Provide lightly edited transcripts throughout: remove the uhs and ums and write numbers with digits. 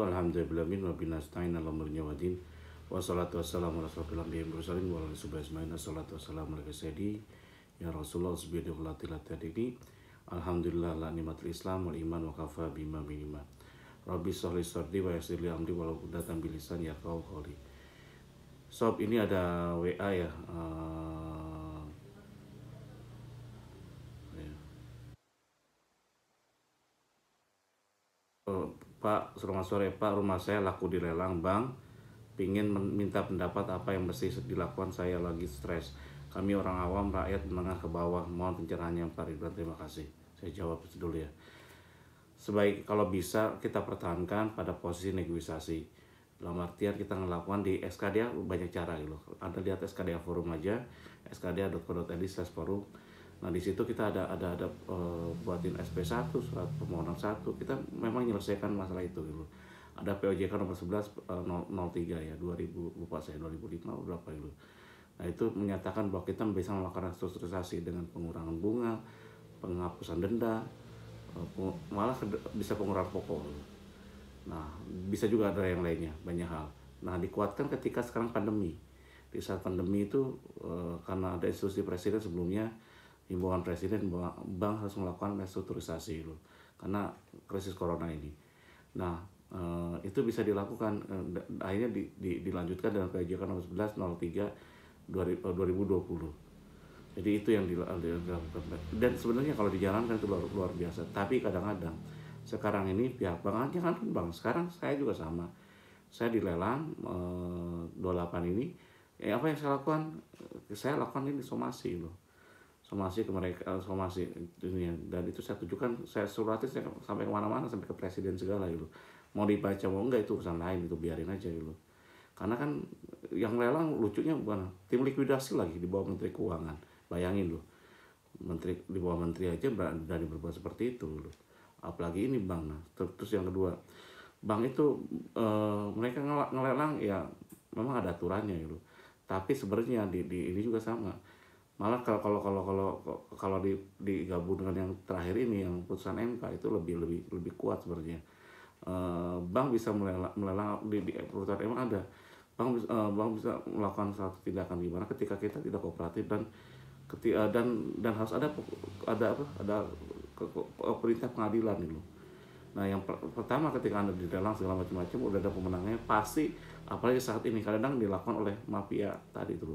Alhamdulillahi wa binasta'in ala umurnya wa din. Wassalatu wassalamu ala asrofil anbiya'i wal mursalin wa ala alihi ajmain. Assalatu wassalamu ala sayyidi ya Rasulullah subhanahu wa ta'ala. Alhamdulillah la nikmatul Islam wal iman wa kafa bima minima. Rabbi sholli sadri wa yassir li amri walau qudatan bil lisan yafqahu qawli. Sob, ini ada WA ya. Pak, selamat sore Pak, rumah saya laku dilelang Bang. Pingin minta pendapat apa yang mesti dilakukan, saya lagi stres. Kami orang awam, rakyat menengah ke bawah, mohon pencerahannya Pak Ridwan, terima kasih. Saya jawab dulu ya. Sebaik kalau bisa kita pertahankan pada posisi negosiasi. Dalam artian kita melakukan di SKDA banyak cara gitu. Anda lihat SKDA forum aja, skda.co.id/forum. Nah di situ kita ada buatin SP1, surat permohonan 1. Kita memang menyelesaikan masalah itu gitu. Ada POJK nomor 11 03 ya 2000, lupa saya 2005 berapa itu. Nah itu menyatakan bahwa kita bisa melakukan restrukturisasi dengan pengurangan bunga, penghapusan denda, malah bisa pengurangan pokok. Nah bisa juga ada yang lainnya, banyak hal. Nah dikuatkan ketika sekarang pandemi. Di saat pandemi itu karena ada instruksi presiden sebelumnya, himbauan presiden bahwa bank harus melakukan restrukturisasi dulu karena krisis corona ini. Nah itu bisa dilakukan, akhirnya dilanjutkan dengan kebijakan nomor 11 03 2020. Jadi itu yang dilakukan. Dan sebenarnya kalau dijalankan itu luar biasa. Tapi kadang-kadang sekarang ini pihak bank aja kan bang. Sekarang saya juga sama. Saya dilelang 28 ini. Apa yang saya lakukan? Saya lakukan ini somasi loh. Somasi ke mereka, somasi dunia, dan itu saya tunjukkan, saya suratin sampai kemana-mana, sampai ke presiden segala gitu. Mau dibaca mau enggak itu urusan lain, itu biarin aja gitu. Karena kan yang lelang lucunya bukan tim likuidasi lagi di bawah Menteri Keuangan, bayangin loh, menteri di bawah menteri aja berani berbuat seperti itu loh. Apalagi ini bank. Nah terus yang kedua, bank itu mereka ngelelang ya memang ada aturannya gitu. Tapi sebenarnya di ini juga sama. Malah kalau digabung dengan yang terakhir ini, yang putusan MK itu lebih kuat sebenarnya. Bank bisa melelang di putusan MK ada. Bank bisa melakukan satu tindakan gimana ketika kita tidak kooperatif dan harus ada perintah pengadilan gitu. Nah yang pertama ketika Anda dilelang segala macam-macam udah ada pemenangnya pasti, apalagi saat ini kadang dilakukan oleh mafia tadi itu,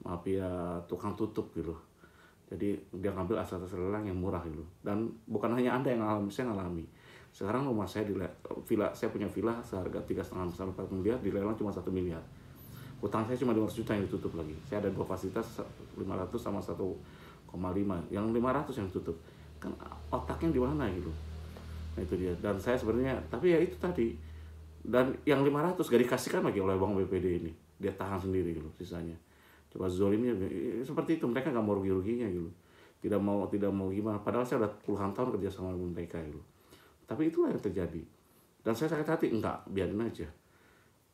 mafia tukang tutup gitu. Jadi dia ngambil asal-asal lelang yang murah gitu. Dan bukan hanya Anda yang alami, saya ngalami. Sekarang rumah saya villa, saya punya villa seharga 3,5 sampai 4 miliar, dilelang cuma 1 miliar. Hutang saya cuma 500 juta yang ditutup lagi. Saya ada dua fasilitas 500 sama 1,5. Yang 500 yang ditutup. Kan otaknya di mana gitu. Nah itu dia. Dan saya sebenarnya, tapi ya itu tadi. Dan yang 500 gak dikasihkan lagi oleh Bank BPD ini. Dia tahan sendiri gitu sisanya. Coba zolimnya seperti itu, mereka nggak mau ruginya gitu, tidak mau gimana, padahal saya udah puluhan tahun kerja sama dengan mereka gitu. Tapi itulah yang terjadi, dan saya sakit hati, enggak, biarin aja.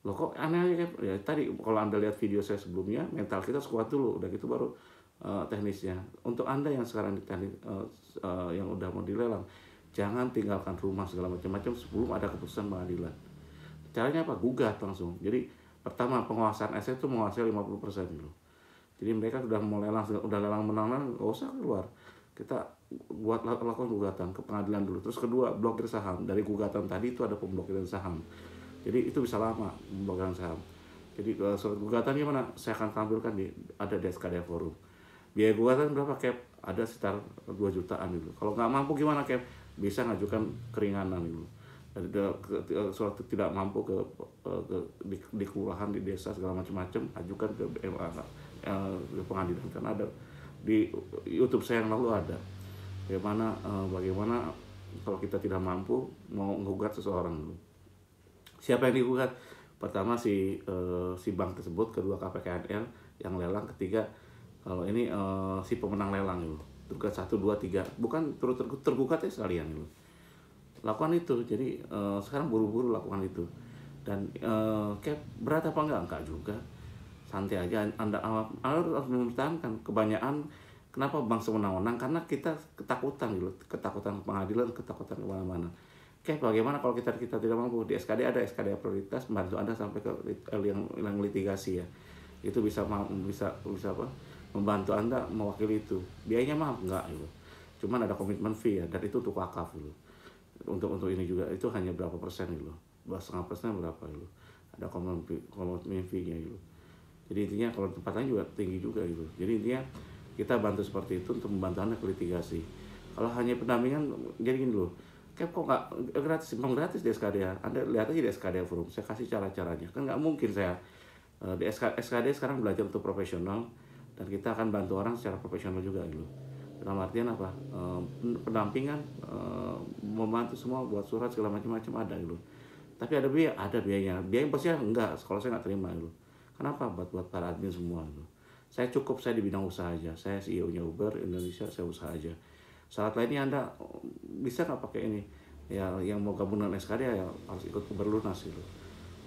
Loh kok aneh aja ya, tadi kalau Anda lihat video saya sebelumnya, mental kita kuat dulu, udah gitu baru teknisnya. Untuk Anda yang sekarang di teknik yang udah mau dilelang, jangan tinggalkan rumah segala macam-macam sebelum ada keputusan pengadilan. Caranya apa? Gugat langsung. Jadi pertama, penguasaan aset itu menguasai 50% dulu. Jadi mereka sudah mau lelang, udah lelang menang, nggak usah keluar. Kita lakukan gugatan ke pengadilan dulu. Terus kedua, blokir saham. Dari gugatan tadi itu ada pemblokiran saham. Jadi itu bisa lama pemblokiran saham. Jadi surat gugatannya mana? Saya akan tampilkan ada di SKDA forum. Biaya gugatan berapa Cap? Ada sekitar 2 jutaan dulu. Kalau nggak mampu gimana Cap? Bisa ngajukan keringanan dulu. Surat tidak mampu di kelurahan, di desa segala macam-macam, ajukan ke pengadilan. Karena ada di YouTube saya yang lalu ada bagaimana kalau kita tidak mampu mau menggugat seseorang. Siapa yang digugat? Pertama si bank tersebut, kedua KPKNL yang lelang, ketiga kalau ini si pemenang lelang itu. Tergugat 1, 2, 3, bukan tergugat ya sekalian itu. Lakukan itu. Jadi sekarang buru-buru lakukan itu. Dan Cap berat apa enggak juga, santai aja. Anda harus mempertahankan. Kebanyakan kenapa bank sewenang-wenang, karena kita ketakutan gitu, ketakutan pengadilan, ketakutan kemana-mana. Oke, bagaimana kalau kita tidak mampu? Di SKD ada SKD prioritas, bantu Anda sampai ke yang litigasi ya. Itu bisa apa? Membantu Anda mewakili itu. Biayanya mah enggak gitu. Cuman ada komitmen fee ya, dan itu untuk wakaf gitu. Untuk ini juga itu hanya berapa persen gitu. 2,5% berapa gitu. Ada komitmen fee-nya gitu. Jadi intinya kalau tempat lain juga tinggi juga gitu. Jadi intinya kita bantu seperti itu untuk membantu Anda ke litigasi. Kalau hanya pendampingan, jadi gini loh, kayak kok nggak gratis, memang gratis di SKD ya. Anda lihat aja di SKD Forum, saya kasih cara-caranya. Kan nggak mungkin saya di SKD sekarang belajar untuk profesional, dan kita akan bantu orang secara profesional juga gitu. Dalam artian apa? Pendampingan, membantu semua buat surat segala macam-macam ada gitu. Tapi ada biayanya. Biaya pastinya enggak, kalau saya nggak terima gitu. Kenapa? Buat para admin semua gitu. Saya di bidang usaha aja. Saya CEO-nya Uber Indonesia, saya usaha aja. Saat lainnya Anda bisa nggak pakai ini? Ya, yang mau gabung dengan SKD ya harus ikut Uber Lunas gitu.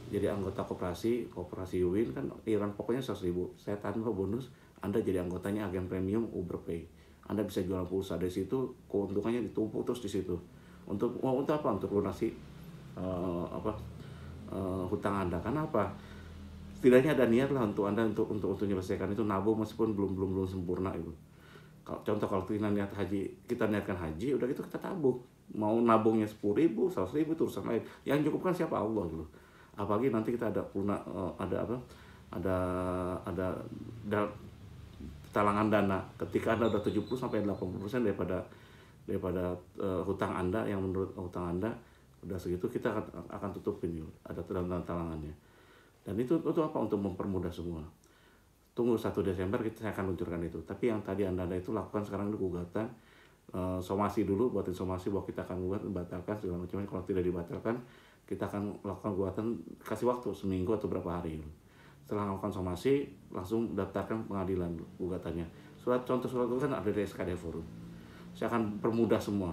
Jadi anggota koperasi Win kan iuran pokoknya 100.000. Saya tanpa bonus, Anda jadi anggotanya agen premium Uber Pay. Anda bisa jual pulsa dari situ, keuntungannya ditumpuk terus di situ. Untuk apa? Untuk lunasi hutang Anda. Karena apa? Setidaknya ada niat lah untuk Anda untuk menyelesaikan itu, nabung meskipun belum sempurna itu. Contoh kalau kita niatkan haji, udah gitu kita tabung. Mau nabungnya 10.000, 100.000 itu urusan lain. Yang cukup kan siapa? Allah gitu. Apalagi nanti kita ada ada talangan dana ketika Anda udah 70-80% daripada hutang Anda, yang menurut hutang Anda udah segitu, kita akan tutupin yuk. Ada talangannya. Dan itu apa? Untuk mempermudah semua. Tunggu 1 Desember saya akan luncurkan itu. Tapi yang tadi Anda itu lakukan sekarang itu gugatan, somasi dulu, buatin somasi bahwa kita akan batalkan segala macam. Kalau tidak dibatalkan, kita akan lakukan gugatan, kasih waktu seminggu atau berapa hari. Setelah melakukan somasi, langsung daftarkan pengadilan gugatannya. Contoh surat gugatan ada di SKD Forum. Saya akan permudah semua.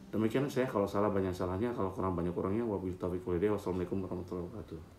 Demikian saya, kalau salah banyak salahnya, kalau kurang banyak kurangnya. Wabillahi taufiq wal hidayah. Wassalamualaikum warahmatullahi wabarakatuh.